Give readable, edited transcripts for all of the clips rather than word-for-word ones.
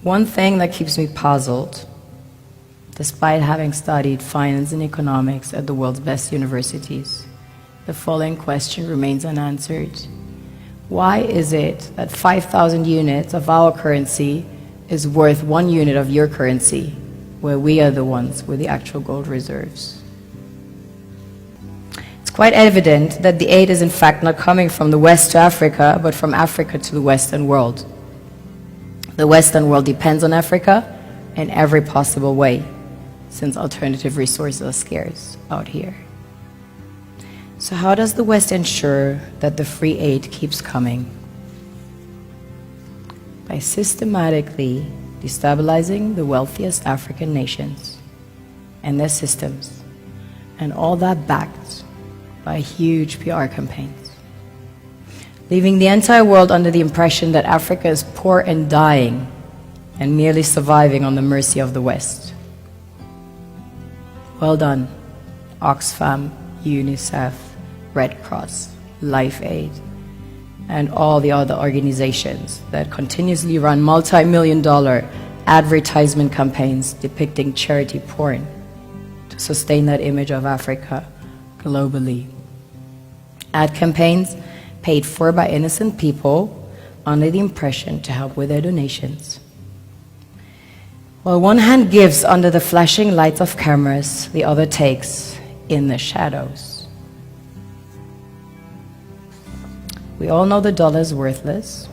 One thing that keeps me puzzled, despite having studied finance and economics at the world's best universities, the following question remains unanswered. Why is it that 5,000 units of our currency is worth 1 unit of your currency, where we are the ones with the actual gold reserves? It's quite evident that the aid is in fact not coming from the West to Africa, but from Africa to the Western world. The Western world depends on Africa in every possible way, since alternative resources are scarce out here. So how does the West ensure that the free aid keeps coming? By systematically destabilizing the wealthiest African nations and their systems, and all that backed by huge PR campaigns, leaving the entire world under the impression that Africa is poor and dying and merely surviving on the mercy of the West. Well done, Oxfam, UNICEF, Red Cross, Life Aid, and all the other organizations that continuously run multi-million-dollar advertisement campaigns depicting charity porn to sustain that image of Africa globally. Ad campaigns paid for by innocent people under the impression to help with their donations. While one hand gives under the flashing lights of cameras, the other takes in the shadows. We all know the dollar is worthless,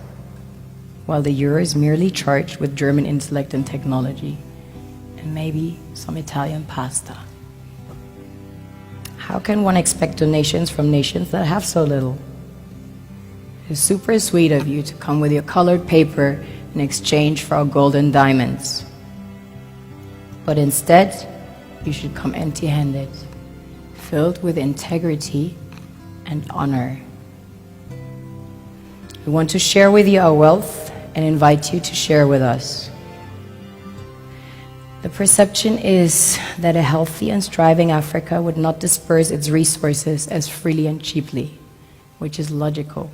while the euro is merely charged with German intellect and technology, and maybe some Italian pasta. How can one expect donations from nations that have so little? It's super sweet of you to come with your colored paper in exchange for our gold and diamonds. But instead, you should come empty-handed, filled with integrity and honor. We want to share with you our wealth and invite you to share with us. The perception is that a healthy and striving Africa would not disperse its resources as freely and cheaply, which is logical.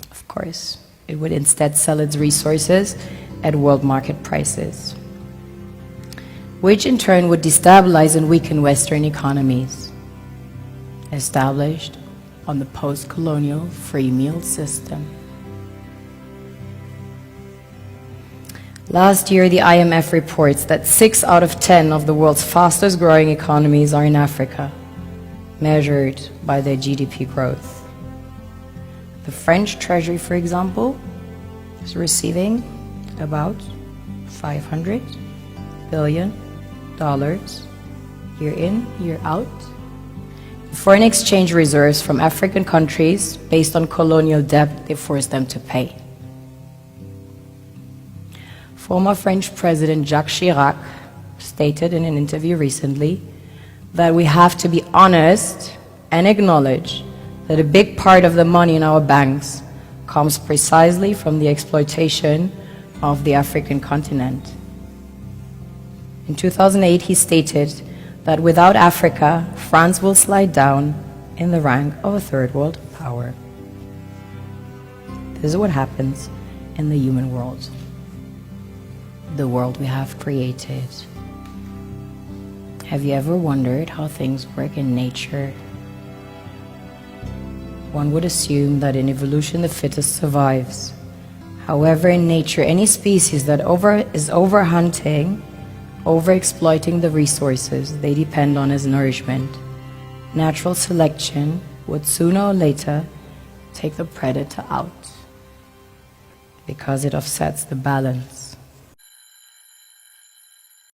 Of course, it would instead sell its resources at world market prices, which in turn would destabilize and weaken Western economies, established on the post-colonial free meal system. Last year, the IMF reports that 6 out of 10 of the world's fastest growing economies are in Africa, measured by their GDP growth. The French Treasury, for example, is receiving about $500 billion year in, year out. Foreign exchange reserves from African countries based on colonial debt they forced them to pay. Former French President Jacques Chirac stated in an interview recently that we have to be honest and acknowledge that a big part of the money in our banks comes precisely from the exploitation of the African continent. In 2008, he stated that without Africa, France will slide down in the rank of a third world power. This is what happens in the human world, the world we have created. Have you ever wondered how things work in nature? One would assume that in evolution the fittest survives. However, in nature, any species that is overhunting, overexploiting the resources they depend on as nourishment, natural selection would sooner or later take the predator out because it offsets the balance.